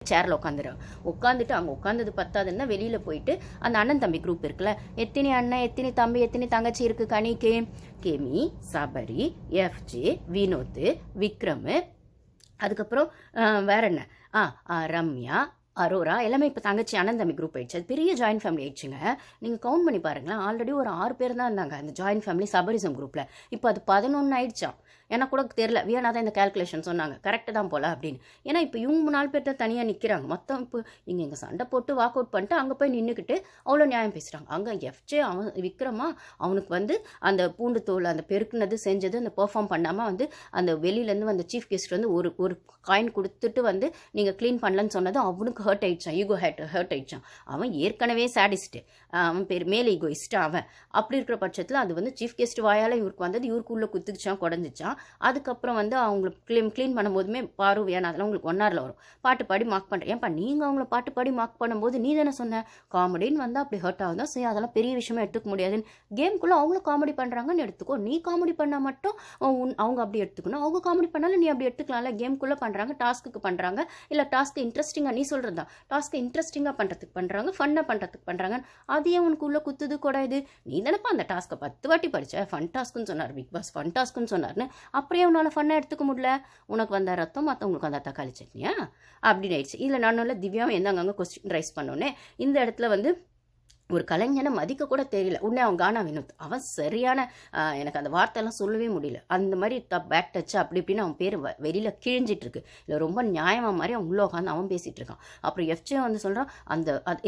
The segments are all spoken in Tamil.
சேர்ல உட்காந்துட்டு அங்கே உட்காந்தது பத்தாதுன்னா வெளியில் போயிட்டு அந்த அண்ணன் தம்பி குரூப் இருக்குல்ல, எத்தனை அண்ணன் எத்தனை தம்பி எத்தனை தங்கச்சி இருக்கு கணிக்கு, கெமி, சபரி, எஃப்ஜே, வினோத், விக்ரம், அதுக்கப்புறம் வேற என்ன, ரம்யா, அரோரா எல்லாமே இப்போ தங்கச்சி அண்ணன் தம்பி குரூப் ஆயிடுச்சு. அது பெரிய ஜாயின்ட் ஃபேமிலி ஆயிடுச்சுங்க. நீங்கள் கவுண்ட் பண்ணி பாருங்களேன், ஆல்ரெடி ஒரு 6 பேர் தான் இருந்தாங்க அந்த ஜாயின்ட் ஃபேமிலி சபரிசம் குரூப்பில். இப்போ அது 11 ஆயிடுச்சான். எனக்கு கூட தெரியல, வியனா தான் இந்த கேல்குலேஷன் சொன்னாங்க, கரெக்டு தான் போல அப்படின்னு. ஏன்னா இப்போ இவங்க 4 பேர் தான் தனியாக நிற்கிறாங்க. மொத்தம் இப்போ இங்கே சண்டை போட்டு வாக் அவுட் பண்ணிட்டு அங்கே போய் நின்றுக்கிட்டு அவ்வளோ நியாயம் பேசுகிறாங்க. அங்கே எஃப்ஜே அவன் விக்ரமா அவனுக்கு அந்த பூண்டு தோல் அந்த பெருக்குனது செஞ்சது அந்த பெர்ஃபார்ம் பண்ணாமல் அந்த வெளியிலேருந்து வந்த சீஃப் கெஸ்ட் ஒரு காயின் கொடுத்துட்டு நீங்கள் க்ளீன் பண்ணலன்னு சொன்னது அவனுக்கு ஹர்ட் ஆயிடுச்சான், ஈகோ ஹர்ட் ஆயிடுச்சான். அவன் ஏற்கனவே சேடிஸ்ட்டு, அவன் பேர் மேலே ஈகோயிஸ்ட்டு அவன். அப்படி இருக்கிற பட்சத்தில் அது சீஃப் கெஸ்ட் வாயால் இவருக்கு வந்தது இவருக்குள்ளே குத்துக்குச்சான், குடஞ்சிச்சான். அதுக்கப்புறம் அவங்களுக்கு க்ளீன் பண்ணும்போதுமே பாரு வேணா அதெல்லாம் உங்களுக்கு 1 ஹவரில் வரும், பாட்டு பாடி மார்க் பண்ணுறேன். ஏன்ப்பா நீங்கள் அவங்கள பாட்டு பாடி மார்க் பண்ணும்போது நீ தானே சொன்ன காமெடின்னு அப்படி ஹர்ட் ஆகுதான். சரி அதெல்லாம் பெரிய விஷயமா எடுத்துக்க முடியாதுன்னு, கேம்குள்ளே அவங்களும் காமெடி பண்ணுறாங்கன்னு எடுத்துக்கோ. நீ காமெடி பண்ணால் மட்டும் அவங்க அப்படி எடுத்துக்கணும், அவங்க காமெடி பண்ணாலும் நீ அப்படி எடுத்துக்கலாம்ல. கேம்குள்ளே பண்ணுறாங்க, டாஸ்க்கு பண்ணுறாங்க, இல்லை டாஸ்க்கு இன்ட்ரெஸ்டிங்காக நீ சொல்கிறது தான், டாஸ்க்கு இன்ட்ரெஸ்டிங்காக பண்ணுறதுக்கு பண்ணுறாங்க, ஃபன்னாக பண்ணுறதுக்கு பண்ணுறாங்க. அதையே உனக்கு உள்ளே குத்துது கூட இது. நீ தானேப்பா அந்த டாஸ்க்கை 10 வாட்டி படித்த, ஃபன் டாஸ்க்குன்னு சொன்னார் பிக் பாஸ், ஃபன் டாஸ்க்குன்னு சொன்னார்னு அப்படியே உன்னால் ஃபன்னாக எடுத்துக்க முடியல. உனக்கு வந்த ரத்தம் மற்றவங்களுக்கு வந்த தக்காளி சட்னியா அப்படின்னு ஆயிடுச்சு. இதில் நானும் திவ்யாவும் அங்கங்கே கொஸ்டின் ரைஸ் பண்ணோன்னே இந்த இடத்துல ஒரு கலைஞனை மதிக்க கூட தெரியல. உடனே அவன் கானா வினோத் அவன் சரியான எனக்கு அந்த வார்த்தையெல்லாம் சொல்லவே முடியல. அந்த மாதிரி பேக் டச்சு அப்படி இப்படின்னு அவன் பேர் வெளியில் கிழிஞ்சிட்டு இருக்கு. இல்லை ரொம்ப நியாயமாக மாதிரி அவன் உள்ளே உட்காந்து அவன் பேசிகிட்டு இருக்கான். அப்புறம் எஃப்ஜே சொல்கிறான்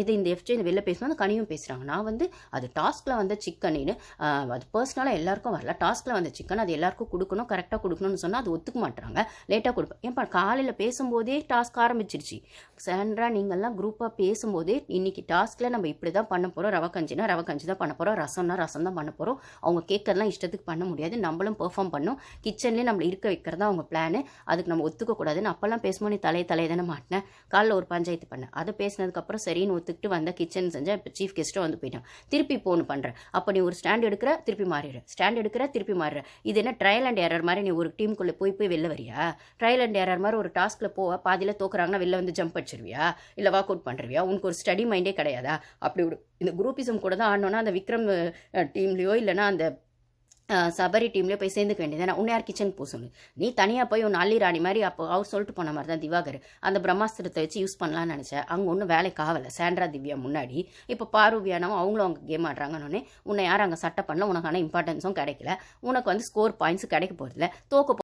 இந்த எஃப்ஜே வெளில பேசணும், அந்த கனியும் பேசுகிறாங்க. நான் அது டாஸ்கில் வந்த சிக்கன்னு அது பர்சனலாக எல்லாருக்கும் வரல, டாஸ்கில் வந்த சிக்கன் அது எல்லாருக்கும் கொடுக்கணும், கரெக்டாக கொடுக்கணும்னு சொன்னால் அது ஒத்துக்க மாட்டுறாங்க, லேட்டாக கொடுப்பேன். ஏன்ப்பா காலையில் பேசும்போதே டாஸ்க் ஆரம்பிச்சிருச்சு. சாண்ட்ரா நீங்கள்லாம் குரூப்பாக பேசும்போதே இன்னைக்கு டாஸ்கில் நம்ம இப்படி தான் பண்ண போகிறோம், ரவை கஞ்சினா ரவை கஞ்சி தான் பண்ண போகிறோம், ரசம்னா ரசம் தான் பண்ண போகிறோம். அவங்க கேட்கறதுலாம் இஷ்டத்துக்கு பண்ண முடியாது, நம்மளும் பெர்ஃபார்ம் பண்ணணும், கிச்சன்லேயே நம்மளை இருக்க வைக்கிறதா அவங்க பிளானு, அதுக்கு நம்ம ஒத்துக்கக்கூடாதுன்னு அப்போல்லாம் பேசும்போது நீ தலையை தானே மாட்டினேன். காலைல ஒரு பஞ்சாயத்து பண்ணேன், அதை பேசினதுக்கப்புறம் சரின்னு ஒத்துக்கிட்டு வந்த கிச்சன் செஞ்சால் இப்போ சீஃப் கெஸ்ட்டும் போயிட்டான். திருப்பி போன்னு பண்ணுறேன். அப்போ நீ ஒரு ஸ்டாண்ட் எடுக்கிற திருப்பி மாறிடுற, ஸ்டாண்ட் எடுக்கிற திருப்பி மாறுற. இது என்ன ட்ரையல் அண்ட் எரர் மாதிரி? நீ ஒரு டீமுக்குள்ளே போய் வெளில வரியா? ட்ரையல் அண்ட் எரர் மாதிரி ஒரு டாஸ்கில் போவ பாதியில் தோக்குறாங்கன்னா வெளில ஜம்ப் அடிச்சிருவியா, இல்லை வாக் அவுட் பண்ணுறியா? உனக்கு ஒரு ஸ்டடி மைண்டே கிடையாதா? அப்படி இந்த குரூப்பிசம் கூட தான் ஆடணும்னா அந்த விக்ரம் டீம்லேயோ இல்லைனா அந்த சபரி டீம்லேயே போய் சேர்ந்துக்க வேண்டியதானே. உன்னை யார் கிச்சனுக்கு போக சொல்லு? நீ தனியாக போய் ஒன்று அள்ளி ராணி மாதிரி அப்போ அவர் சொல்லிட்டு போன மாதிரி தான் திவாகர் அந்த பிரம்மாஸ்திரத்தை வச்சு யூஸ் பண்ணலான்னு நினச்சேன். அங்கே ஒன்றும் வேலைக்கு ஆகலை சாண்ட்ரா திவ்யா முன்னாடி. இப்போ பார்வியானவும் அவங்களும் அவங்க கேம் ஆடுறாங்கன்னு உன்னை யாரும் அங்கே சட்டை பண்ணல, உனக்கான இம்பார்ட்டன்ஸும் கிடைக்கல, உனக்கு ஸ்கோர் பாயிண்ட்ஸ் கிடைக்க போகிறதில்ல, தோக்க